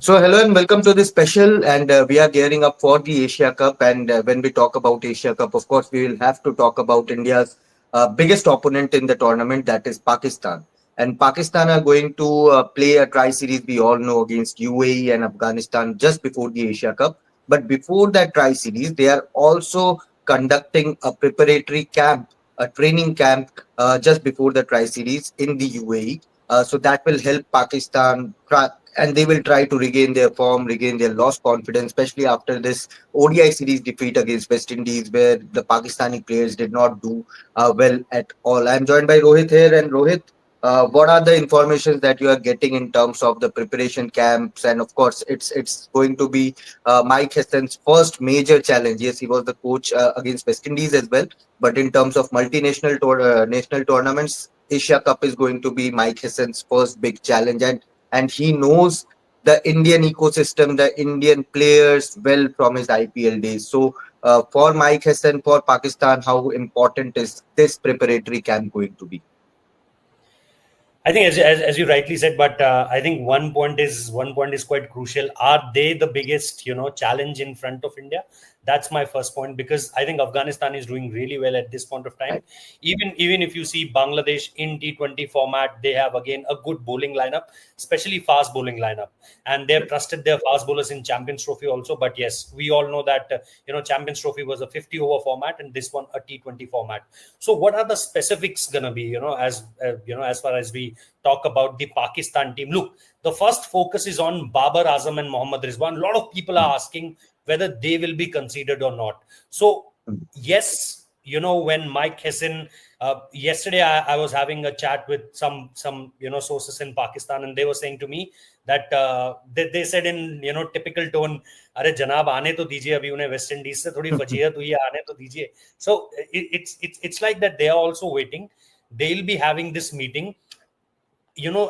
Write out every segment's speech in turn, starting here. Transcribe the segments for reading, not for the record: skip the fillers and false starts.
So, hello and welcome to this special. And we are gearing up for the Asia Cup. And when we talk about Asia Cup, of course, we will have to talk about India's biggest opponent in the tournament, that is Pakistan. And Pakistan are going to play a tri series, we all know, against UAE and Afghanistan just before the Asia Cup. But before that tri series, they are also conducting a preparatory camp, a training camp just before the tri series in the UAE. So that will help Pakistan and they will try to regain their form, regain their lost confidence, especially after this ODI series defeat against West Indies, where the Pakistani players did not do well at all. I'm joined by Rohit here, and Rohit, what are the informations that you are getting in terms of the preparation camps? And of course, it's going to be Mike Heston's first major challenge. Yes, he was the coach against West Indies as well, but in terms of national tournaments, Asia Cup is going to be Mike Heston's first big challenge, and he knows the Indian ecosystem, the Indian players well from his IPL days. So, for Mike Heston, for Pakistan, how important is this preparatory camp going to be? I think as you rightly said, but I think one point is quite crucial. Are they the biggest challenge in front of India? That's my first point, because I think Afghanistan is doing really well at this point of time. Right. Even if you see Bangladesh in T20 format, they have again a good bowling lineup, especially fast bowling lineup, and they have trusted their fast bowlers in Champions Trophy also. But yes, we all know that Champions Trophy was a 50 over format, and this one a T20 format. So what are the specifics gonna be? As far as we talk about the Pakistan team. Look, the first focus is on Babar Azam and Mohammad Rizwan. A lot of people are asking whether they will be considered or not. So, yes, when Mike Hesson, yesterday I was having a chat with some sources in Pakistan, and they were saying to me that they said in typical tone, "अरे जनाब आने तो दीजिए अभी उन्हें West Indies से थोड़ी वजीयत हुई है आने तो दीजिए." So it's like that they are also waiting. They'll be having this meeting.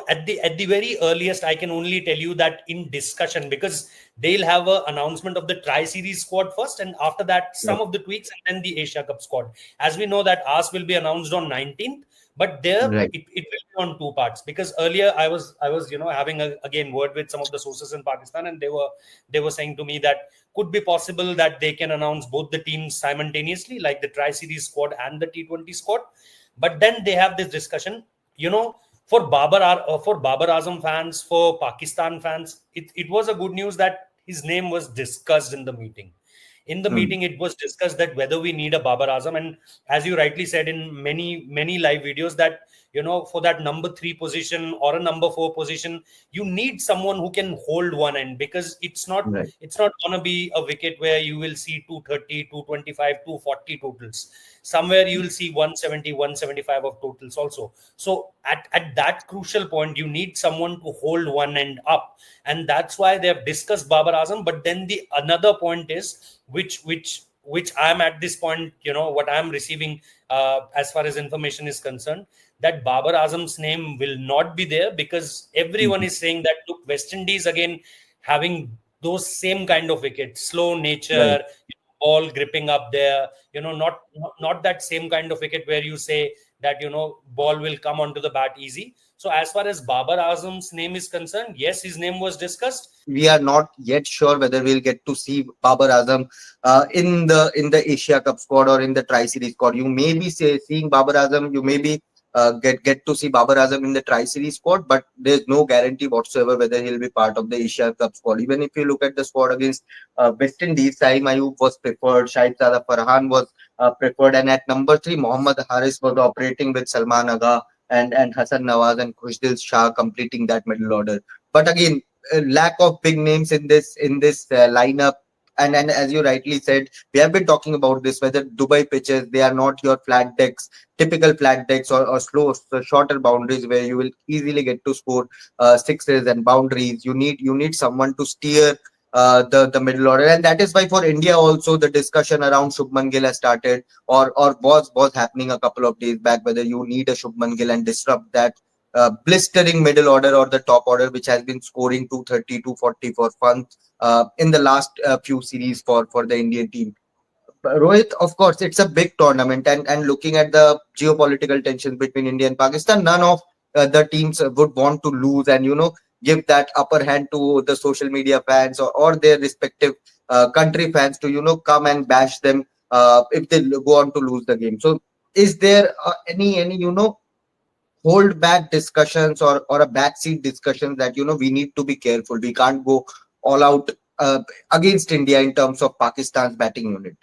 At the very earliest, I can only tell you that in discussion, because they'll have an announcement of the tri-series squad first, and after that some Right. of the tweaks, and then the Asia Cup squad. As we know that ours will be announced on 19th, but there Right. it will be on two parts, because earlier I was having again word with some of the sources in Pakistan, and they were saying to me that could be possible that they can announce both the teams simultaneously, like the tri-series squad and the T20 squad. But then they have this discussion, you know for Babar Azam fans, for Pakistan fans, it was a good news that his name was discussed in the meeting. In the Hmm. meeting, it was discussed that whether we need a Babar Azam, and as you rightly said in many live videos, that for that number 3 position or a number 4 position, you need someone who can hold one end, because it's not Right. it's not going to be a wicket where you will see 230, 225, 240 totals. Somewhere you will see 170, 175 of totals also. So at that crucial point, you need someone to hold one end up, and that's why they have discussed Babar Azam. But then the another point is, which I'm at this point, what I'm receiving as far as information is concerned, that Babar Azam's name will not be there, because everyone Mhm. is saying that, look, West Indies again having those same kind of wickets, slow Right. nature, ball gripping up there, not that same kind of wicket where you say that ball will come onto the bat easy. So as far as Babar Azam's name is concerned, yes, his name was discussed. We are not yet sure whether we'll get to see Babar Azam in the Asia Cup squad or in the Tri Series squad. You may be seeing Babar Azam. You may be get to see Babar Azam in the Tri Series squad, but there's no guarantee whatsoever whether he'll be part of the Asia Cup squad. Even if you look at the squad against West Indies, Saim Ayub was preferred, Shahid Sada Farhan was preferred, and at number 3, Mohammad Haris was operating with Salman Agha and Hassan Nawaz and Khushdil Shah completing that middle order. But again, lack of big names in this lineup. And as you rightly said, we have been talking about this, whether Dubai pitches, they are not your flat decks, typical flat decks, or slow, so shorter boundaries where you will easily get to score sixes and boundaries. You need someone to steer the middle order, and that is why for India also the discussion around Shubman Gill has started, or was happening a couple of days back, whether you need a Shubman Gill and disrupt that blistering middle order or the top order, which has been scoring 230, 240 for fun in the last few series for the Indian team. But Rohit, of course, it's a big tournament, and looking at the geopolitical tensions between India and Pakistan, none of the teams would want to lose. And give that upper hand to the social media fans, or their respective country fans to come and bash them if they go on to lose the game. So is there any hold back discussions, or a backseat discussions that we need to be careful, we can't go all out against India in terms of Pakistan's batting unit?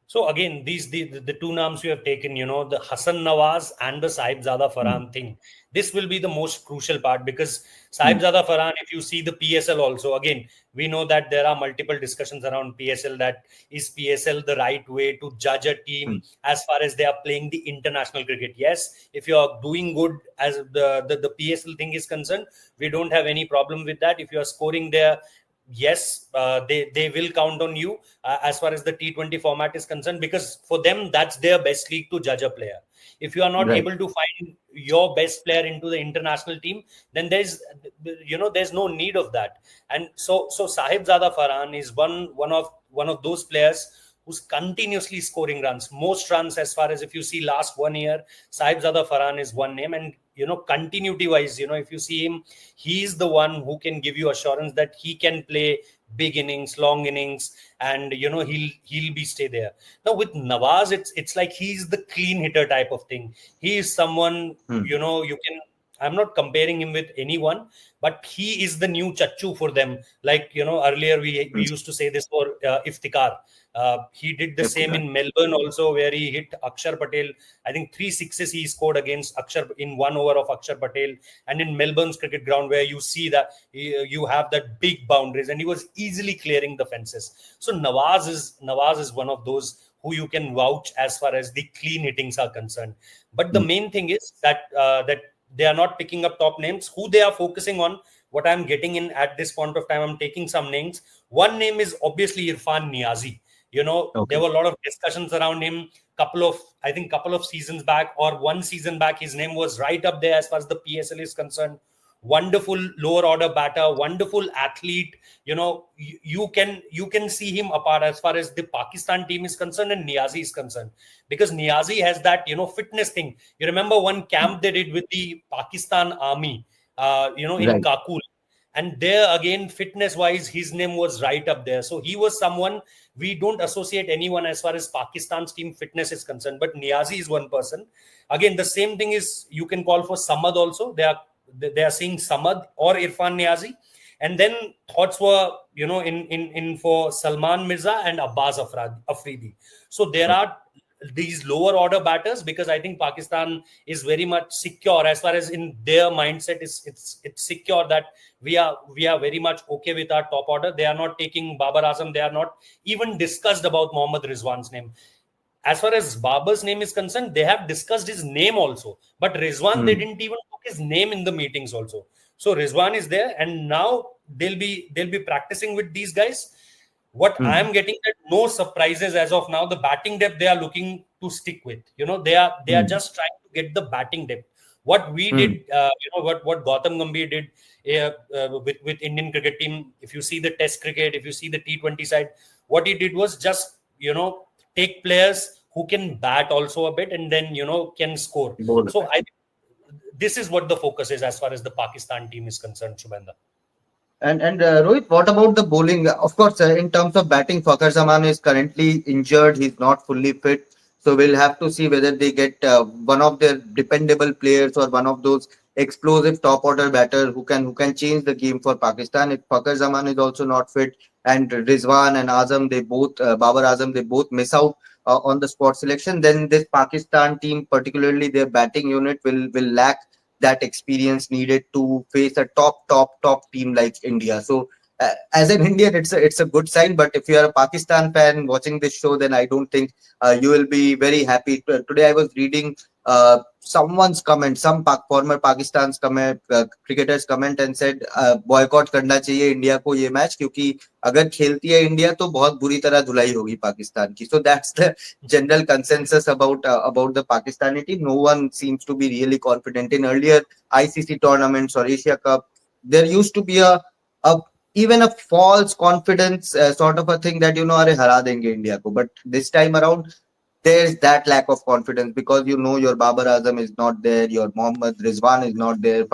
So again, the two names we have taken, the Hassan Nawaz and the Sahibzada Hmm. Farhan thing. This will be the most crucial part, because Hmm. Sahibzada Farhan, if you see the PSL also, again, we know that there are multiple discussions around PSL, that is PSL the right way to judge a Hmm. team as far as they are playing the international cricket. Yes, if you are doing good as the PSL thing is concerned, we don't have any problem with that. If you are scoring there, yes, they will count on you as far as the T20 format is concerned, because for them that's their best league to judge a player. If you are not Right. able to find your best player into the international team, then there's no need of that. And so Sahib Zada Farhan is one of those players who's continuously scoring runs, most runs. As far as, if you see last 1 year, Sahib Zada Farhan is one name. And continuity wise, if you see him, he's the one who can give you assurance that he can play big innings, long innings, and he'll be stay there. Now with Nawaz, it's like he's the clean hitter type of thing. He is someone, Hmm. you can. I'm not comparing him with anyone, but he is the new Chachu for them. Like, earlier we Hmm. used to say this for Iftikhar. He did the same Iftikhar. in Melbourne also, where he hit Akshar Patel. I think 3 sixes he scored against Akshar in 1 over of Akshar Patel. And in Melbourne's cricket ground, where you see that you have that big boundaries, and he was easily clearing the fences. So Nawaz is one of those who you can vouch as far as the clean hittings are concerned. But the Hmm. main thing is that they are not picking up top names. Who they are focusing on, what I'm getting in at this point of time, I'm taking some names. One name is obviously Irfan Niazi. There Okay. were a lot of discussions around him. Couple of seasons back, or one season back, his name was right up there as far as the PSL is concerned. Wonderful lower order batter, wonderful athlete. You can see him apart as far as the Pakistan team is concerned and Niazi is concerned, because Niazi has that fitness thing. You remember one Hmm. camp they did with the Pakistan Army, in Right. Kakul, and there again, fitness wise, his name was right up there. So he was someone, we don't associate anyone as far as Pakistan's team fitness is concerned, but Niazi is one person. Again, the same thing is, you can call for Samad also. They are saying Samad or Irfan Niazi. And then thoughts were, in for Salman Mirza and Abbas Afridi. So there Okay. are these lower order batters, because I think Pakistan is very much secure as far as in their mindset is, it's secure that we are very much okay with our top order. They are not taking Babar Azam. They are not even discussed about Mohammad Rizwan's name. As far as Babar's name is concerned, they have discussed his name also, but Rizwan, they Hmm. didn't even took his name in the meetings also. So Rizwan is there, and now they'll be practicing with these guys. What I Hmm. am getting, that no surprises as of now. The batting depth they are looking to stick with. They are Hmm. just trying to get the batting depth. What we Hmm. did, what Gautam Gambhir did with Indian cricket team. If you see the Test cricket, if you see the T20 side, what he did was just take players who can bat also a bit, and then can score. Bowl. So I think this is what the focus is as far as the Pakistan team is concerned, Shubhanda. And Rohit, what about the bowling? Of course, in terms of batting, Fakhar Zaman is currently injured. He's not fully fit. So we'll have to see whether they get one of their dependable players, or one of those explosive top order batter who can change the game for Pakistan. If Fakhar Zaman is also not fit, and Rizwan and Azam, they both Babar Azam, they both miss out on the squad selection, then this Pakistan team, particularly their batting unit, will lack that experience needed to face a top team like India. So as an Indian, it's a good sign. But if you are a Pakistan fan watching this show, then I don't think you will be very happy. Today I was reading someone's comment, former Pakistan's comment, cricketers comment, and said boycott करना चाहिए India को ये match, क्योंकि अगर खेलती है India तो बहुत बुरी तरह धुलाई होगी पाकिस्तान की. So that's the general consensus about the Pakistani team. No one seems to be really confident. In earlier ICC tournaments or Asia Cup, there used to be a even a false confidence sort of a thing that अरे हरा देंगे India को. But this time around, there's that lack of confidence, because your Babar Azam is not there, your Mohammad Rizwan is not there,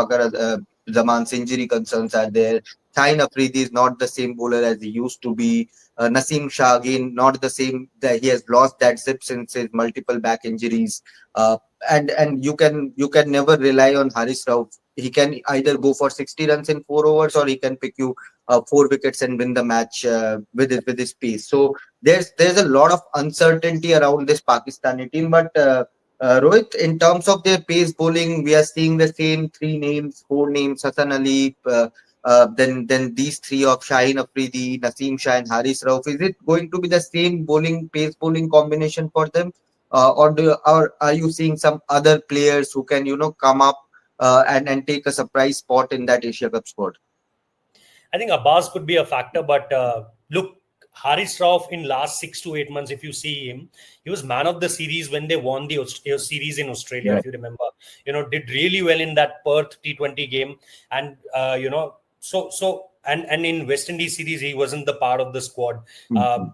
Zaman's injury concerns are there. Shaheen Afridi is not the same bowler as he used to be. Naseem Shah again not the same. That he has lost that zip since his multiple back injuries. Uh, and you can never rely on Haris Rauf. He can either go for 60 runs in 4 overs, or he can pick you 4 wickets and win the match with his pace. So there's a lot of uncertainty around this Pakistani team, but. Rohit, in terms of their pace bowling, we are seeing the same three names, four names: Hassan Ali, then these three of Shaheen Afridi, Naseem Shah, and Haris Rauf. Is it going to be the same bowling pace bowling combination for them, or are you seeing some other players who can come up and take a surprise spot in that Asia Cup squad? I think Abbas could be a factor, but look, Haris Rauf in last 6 to 8 months, if you see him, he was man of the series when they won the series in Australia. Right. If you remember, did really well in that Perth T20 game, and and in West Indies series he wasn't the part of the squad. Uh, Mhm.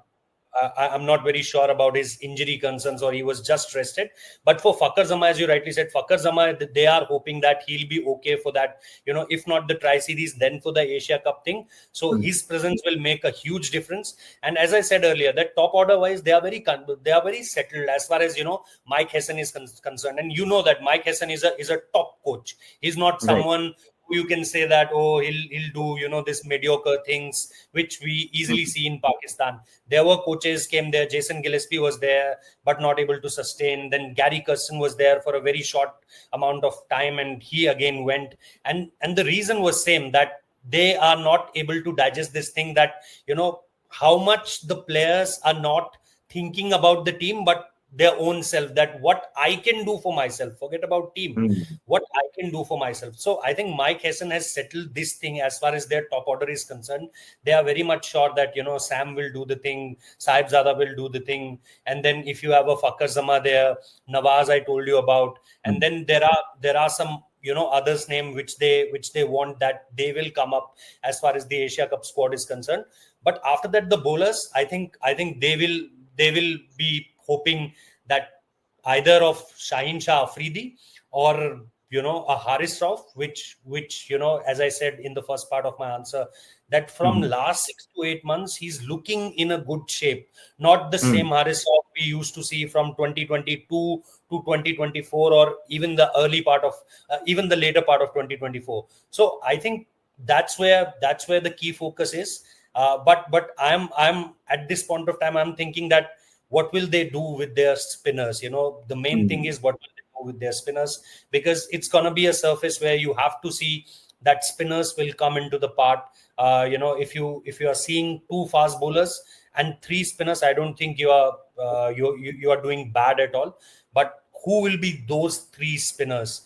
I'm not very sure about his injury concerns, or he was just rested. But for Fakhar Zaman, as you rightly said, Fakhar Zaman, they are hoping that he'll be okay for that. If not the Tri Series, then for the Asia Cup thing. So Mhm. his presence will make a huge difference. And as I said earlier, that top order wise, they are very settled as far as Mike Hesson is concerned. And you know that Mike Hesson is a top coach. He's not Right. someone who you can say that, oh, he'll do this mediocre things which we easily Mhm. see in Pakistan. There were coaches came there. Jason Gillespie was there, but not able to sustain. Then Gary Kirsten was there for a very short amount of time, and he again went. And the reason was same, that they are not able to digest this thing, that how much the players are not thinking about the team, but their own self, that what I can do for myself. Forget about team, Mhm. what I can do for myself. So I think Mike Hessen has settled this thing as far as their top order is concerned. They are very much sure that Sam will do the thing, Saib Zada will do the thing, and then if you have a Fakhar Zama there, Nawaz I told you about, and Mhm. then there are some others name which they want that they will come up as far as the Asia Cup squad is concerned. But after that, the bowlers, I think they will be hoping that either of Shaheen Shah Afridi, or a Haris Rauf, which as I said in the first part of my answer, that from Mhm. last 6 to 8 months he's looking in a good shape. Not the Mhm. same Haris Rauf we used to see from 2022 to 2024, or even the early part of even the later part of 2024. So I think that's where the key focus is. But I'm at this point of time, I'm thinking that what will they do with their spinners? The main thing Mhm. is what will they do with their spinners, because it's going to be a surface where you have to see that spinners will come into the part. If you are seeing two fast bowlers and three spinners, I don't think you are doing bad at all. But who will be those three spinners?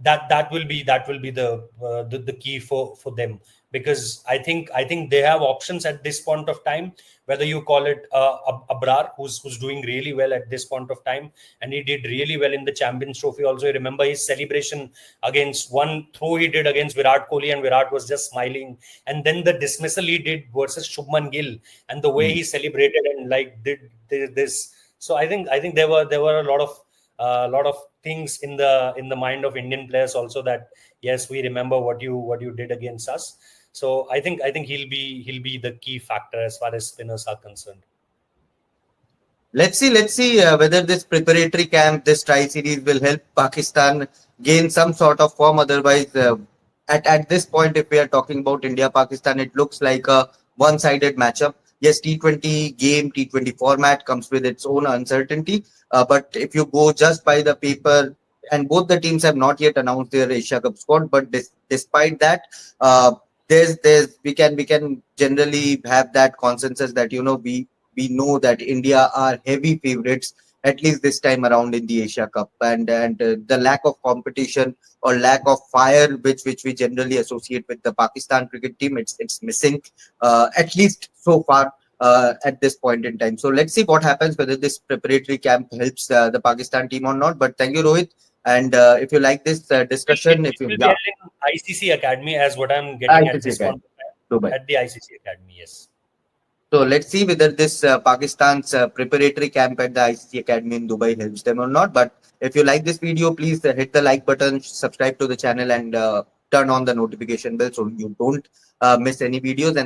That will be the key for them, because I think they have options at this point of time, whether you call it Abrar, who's doing really well at this point of time, and he did really well in the Champions Trophy also. You remember his celebration against one throw he did against Virat Kohli, and Virat was just smiling. And then the dismissal he did versus Shubman Gill, and the way Mhm. he celebrated and like did this. So I think there were a lot of things in the mind of Indian players also, that yes, we remember what you did against us. So I think he'll be the key factor as far as spinners are concerned. Let's see whether this preparatory camp, this tri series, will help Pakistan gain some sort of form. Otherwise, at this point, if we are talking about India Pakistan, it looks like a one-sided matchup. Yes, T20 game, T20 format comes with its own uncertainty. But if you go just by the paper, and both the teams have not yet announced their Asia Cup squad, but despite that, uh, there's we can generally have that consensus that we know that India are heavy favorites, at least this time around in the Asia Cup, and the lack of competition or lack of fire which we generally associate with the Pakistan cricket team, it's missing, at least so far. At this point in time, so let's see what happens, whether this preparatory camp helps the Pakistan team or not. But thank you, Rohit, and if you like this It, discussion, if it you will be yeah, held in ICC Academy, as what I'm getting at ICC this point Academy, of time, Dubai. at the ICC Academy. Yes. So let's see whether this Pakistan's preparatory camp at the ICC Academy in Dubai helps them or not. But if you like this video, please hit the like button, subscribe to the channel, and turn on the notification bell so you don't miss any videos. And